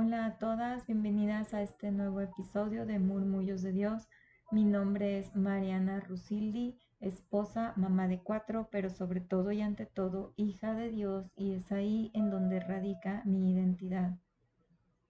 Hola a todas, bienvenidas a este nuevo episodio de Murmullos de Dios. Mi nombre es Mariana Rusildi, esposa, mamá de 4, pero sobre todo y ante todo hija de Dios, y es ahí en donde radica mi identidad.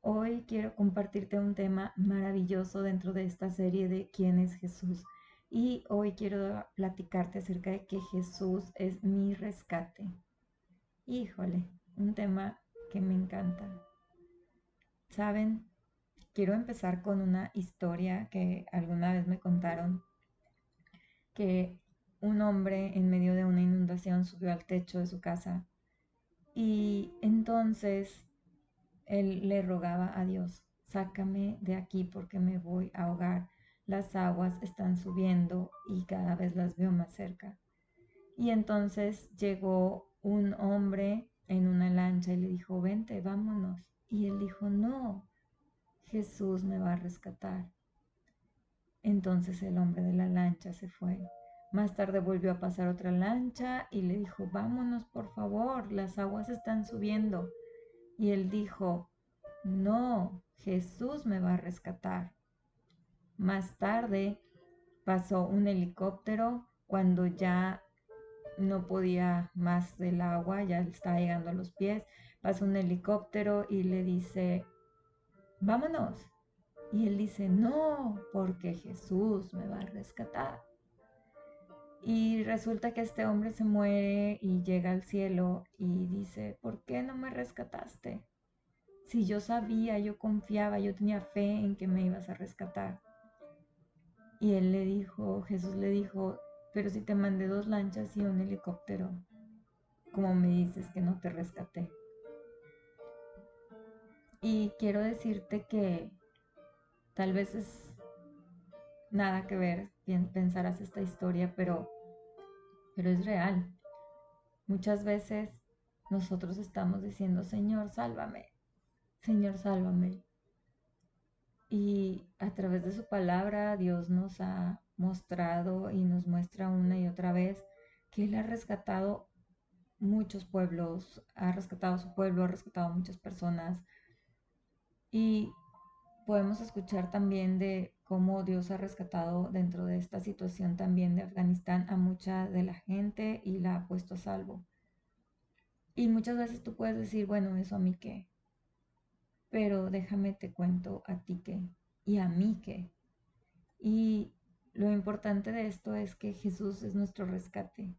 Hoy quiero compartirte un tema maravilloso dentro de esta serie de ¿Quién es Jesús? Y hoy quiero platicarte acerca de que Jesús es mi rescate. Híjole, un tema que me encanta. ¿Saben? Quiero empezar con una historia que alguna vez me contaron, que un hombre en medio de una inundación subió al techo de su casa y entonces él le rogaba a Dios: sácame de aquí porque me voy a ahogar. Las aguas están subiendo y cada vez las veo más cerca. Y entonces llegó un hombre en una lancha y le dijo: vente, vámonos. Y él dijo: no, Jesús me va a rescatar. Entonces el hombre de la lancha se fue. Más tarde volvió a pasar otra lancha y le dijo: vámonos por favor, las aguas están subiendo. Y él dijo: no, Jesús me va a rescatar. Más tarde pasó un helicóptero cuando ya no podía más del agua, ya le estaba llegando a los pies. Pasó un helicóptero y le dice: vámonos. Y él dice: no, porque Jesús me va a rescatar. Y resulta que este hombre se muere y llega al cielo y dice: ¿por qué no me rescataste? Si yo sabía, yo confiaba, yo tenía fe en que me ibas a rescatar. Y él le dijo, Jesús le dijo: pero si te mandé 2 lanchas y un helicóptero, ¿cómo me dices que no te rescaté? Y quiero decirte que tal vez es nada que ver, pensarás esta historia, pero es real. Muchas veces nosotros estamos diciendo: Señor, sálvame, Señor, sálvame. Y a través de su palabra Dios nos ha mostrado y nos muestra una y otra vez que Él ha rescatado muchos pueblos, ha rescatado su pueblo, ha rescatado a muchas personas. Y podemos escuchar también de cómo Dios ha rescatado dentro de esta situación también de Afganistán a mucha de la gente y la ha puesto a salvo. Y muchas veces tú puedes decir: bueno, ¿eso a mí qué? Pero déjame te cuento a ti qué y a mí qué. Y lo importante de esto es que Jesús es nuestro rescate.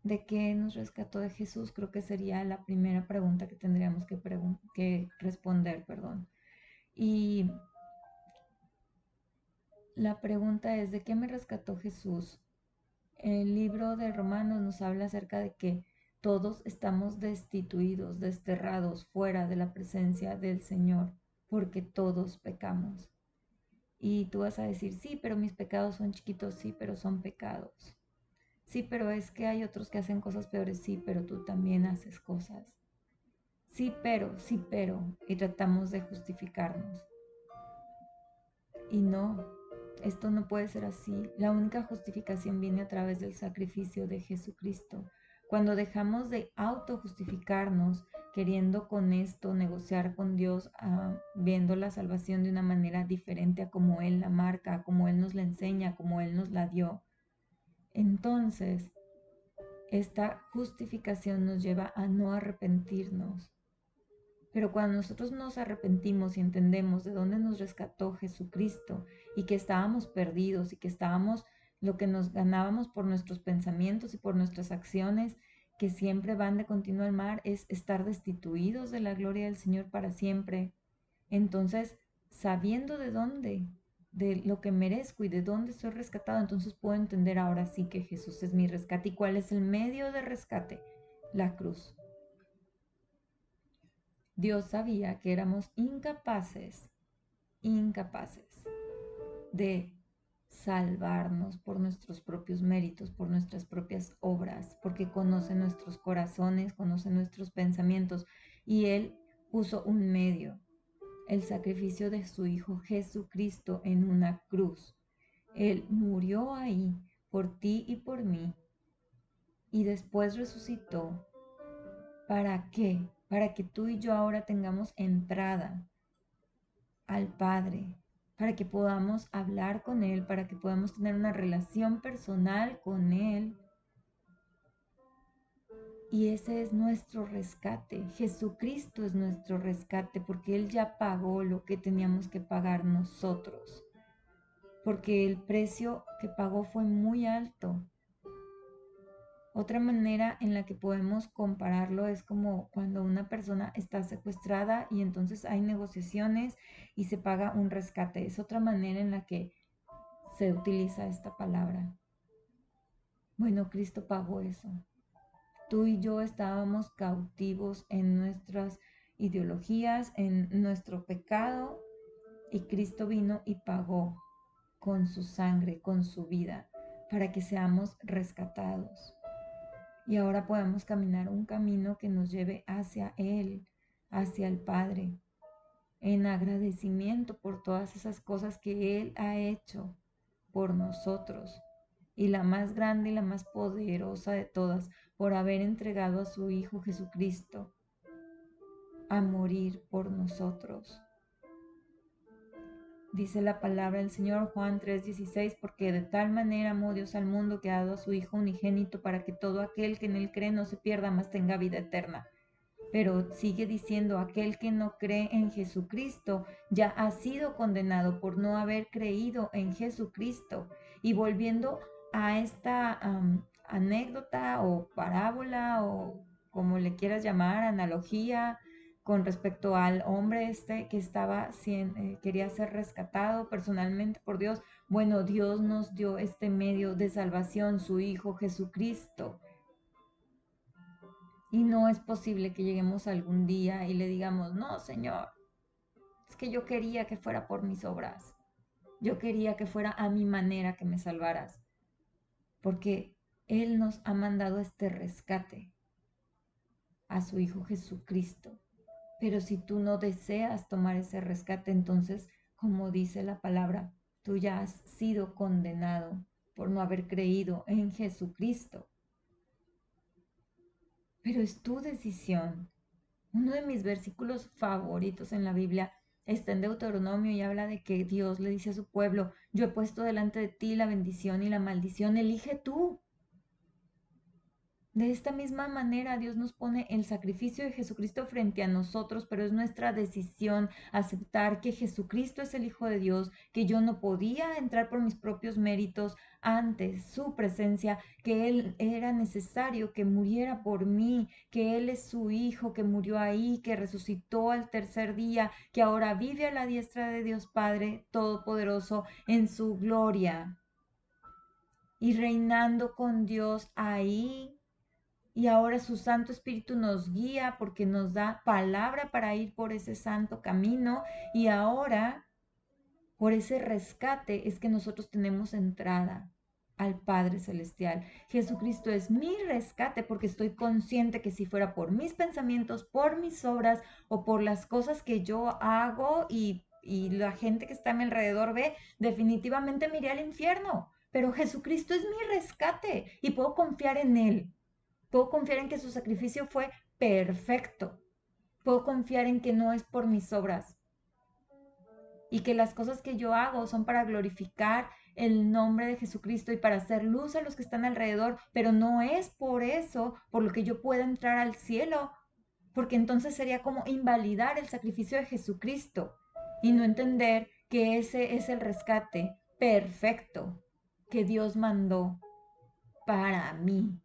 ¿De qué nos rescató de Jesús? Creo que sería la primera pregunta que tendríamos que responder, perdón. Y la pregunta es: ¿de qué me rescató Jesús? El libro de Romanos nos habla acerca de que todos estamos destituidos, desterrados, fuera de la presencia del Señor, porque todos pecamos. Y tú vas a decir: sí, pero mis pecados son chiquitos. Sí, pero son pecados. Sí, pero es que hay otros que hacen cosas peores. Sí, pero tú también haces cosas. Sí, pero, y tratamos de justificarnos. Y no, esto no puede ser así. La única justificación viene a través del sacrificio de Jesucristo. Cuando dejamos de autojustificarnos, queriendo con esto negociar con Dios, viendo la salvación de una manera diferente a como Él la marca, a como Él nos la enseña, como Él nos la dio, entonces esta justificación nos lleva a no arrepentirnos. Pero cuando nosotros nos arrepentimos y entendemos de dónde nos rescató Jesucristo y que estábamos perdidos y que estábamos lo que nos ganábamos por nuestros pensamientos y por nuestras acciones, que siempre van de continuo al mar, es estar destituidos de la gloria del Señor para siempre. Entonces, sabiendo de dónde, de lo que merezco y de dónde soy rescatado, entonces puedo entender ahora sí que Jesús es mi rescate. ¿Y cuál es el medio de rescate? La cruz. Dios sabía que éramos incapaces de salvarnos por nuestros propios méritos, por nuestras propias obras, porque conoce nuestros corazones, conoce nuestros pensamientos, y Él puso un medio: el sacrificio de su Hijo Jesucristo en una cruz. Él murió ahí por ti y por mí, y después resucitó. ¿Para qué? Para que tú y yo ahora tengamos entrada al Padre, para que podamos hablar con Él, para que podamos tener una relación personal con Él. Y ese es nuestro rescate. Jesucristo es nuestro rescate porque Él ya pagó lo que teníamos que pagar nosotros. Porque el precio que pagó fue muy alto. Otra manera en la que podemos compararlo es como cuando una persona está secuestrada y entonces hay negociaciones y se paga un rescate. Es otra manera en la que se utiliza esta palabra. Bueno, Cristo pagó eso. Tú y yo estábamos cautivos en nuestras ideologías, en nuestro pecado, y Cristo vino y pagó con su sangre, con su vida, para que seamos rescatados. Y ahora podemos caminar un camino que nos lleve hacia Él, hacia el Padre, en agradecimiento por todas esas cosas que Él ha hecho por nosotros. Y la más grande y la más poderosa de todas, por haber entregado a su Hijo Jesucristo a morir por nosotros. Dice la palabra del Señor, Juan 3:16, porque de tal manera amó Dios al mundo que ha dado a su Hijo unigénito para que todo aquel que en él cree no se pierda, mas tenga vida eterna. Pero sigue diciendo, aquel que no cree en Jesucristo ya ha sido condenado por no haber creído en Jesucristo. Y volviendo a esta anécdota o parábola o como le quieras llamar, analogía con respecto al hombre que quería ser rescatado personalmente por Dios. Bueno, Dios nos dio este medio de salvación, su Hijo Jesucristo. Y no es posible que lleguemos algún día y le digamos, no, Señor, es que yo quería que fuera por mis obras. Yo quería que fuera a mi manera que me salvaras. Porque Él nos ha mandado este rescate a su Hijo Jesucristo. Pero si tú no deseas tomar ese rescate, entonces, como dice la palabra, tú ya has sido condenado por no haber creído en Jesucristo. Pero es tu decisión. Uno de mis versículos favoritos en la Biblia está en Deuteronomio y habla de que Dios le dice a su pueblo, yo he puesto delante de ti la bendición y la maldición, elige tú. De esta misma manera, Dios nos pone el sacrificio de Jesucristo frente a nosotros, pero es nuestra decisión aceptar que Jesucristo es el Hijo de Dios, que yo no podía entrar por mis propios méritos ante su presencia, que Él era necesario que muriera por mí, que Él es su Hijo, que murió ahí, que resucitó al tercer día, que ahora vive a la diestra de Dios Padre Todopoderoso en su gloria y reinando con Dios ahí. Y ahora su Santo Espíritu nos guía porque nos da palabra para ir por ese santo camino. Y ahora, por ese rescate, es que nosotros tenemos entrada al Padre Celestial. Jesucristo es mi rescate porque estoy consciente que si fuera por mis pensamientos, por mis obras o por las cosas que yo hago y la gente que está a mi alrededor ve, definitivamente me iré al infierno. Pero Jesucristo es mi rescate y puedo confiar en Él. Puedo confiar en que su sacrificio fue perfecto. Puedo confiar en que no es por mis obras y que las cosas que yo hago son para glorificar el nombre de Jesucristo y para hacer luz a los que están alrededor, pero no es por eso por lo que yo pueda entrar al cielo, porque entonces sería como invalidar el sacrificio de Jesucristo y no entender que ese es el rescate perfecto que Dios mandó para mí.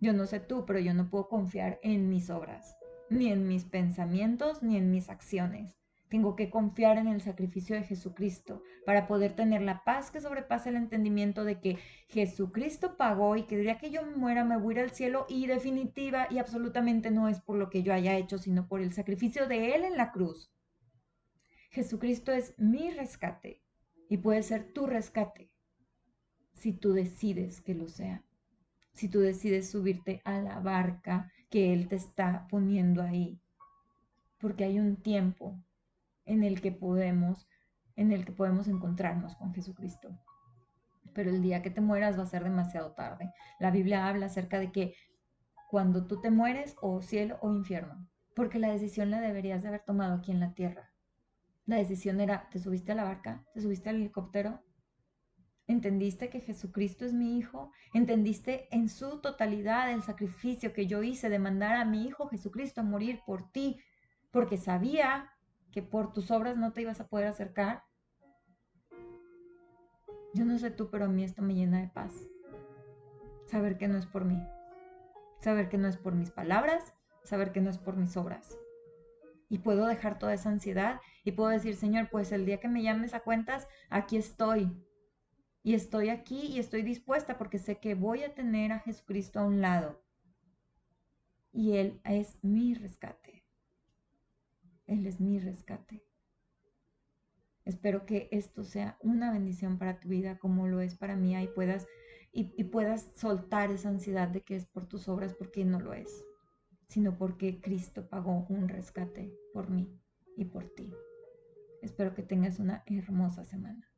Yo no sé tú, pero yo no puedo confiar en mis obras, ni en mis pensamientos, ni en mis acciones. Tengo que confiar en el sacrificio de Jesucristo para poder tener la paz que sobrepasa el entendimiento de que Jesucristo pagó y que el día que yo me muera me voy a ir al cielo y definitiva y absolutamente no es por lo que yo haya hecho, sino por el sacrificio de Él en la cruz. Jesucristo es mi rescate y puede ser tu rescate si tú decides que lo sea. Si tú decides subirte a la barca que Él te está poniendo ahí. Porque hay un tiempo en el que podemos, encontrarnos con Jesucristo. Pero el día que te mueras va a ser demasiado tarde. La Biblia habla acerca de que cuando tú te mueres, o cielo o infierno. Porque la decisión la deberías de haber tomado aquí en la tierra. La decisión era, ¿te subiste a la barca? ¿Te subiste al helicóptero? ¿Entendiste que Jesucristo es mi hijo? ¿Entendiste en su totalidad el sacrificio que yo hice de mandar a mi hijo Jesucristo a morir por ti? Porque sabía que por tus obras no te ibas a poder acercar. Yo no sé tú, pero a mí esto me llena de paz. Saber que no es por mí. Saber que no es por mis palabras. Saber que no es por mis obras. Y puedo dejar toda esa ansiedad y puedo decir, Señor, pues el día que me llames a cuentas, aquí estoy. Y estoy aquí y estoy dispuesta porque sé que voy a tener a Jesucristo a un lado. Y Él es mi rescate. Él es mi rescate. Espero que esto sea una bendición para tu vida como lo es para mí y puedas soltar esa ansiedad de que es por tus obras porque no lo es, sino porque Cristo pagó un rescate por mí y por ti. Espero que tengas una hermosa semana.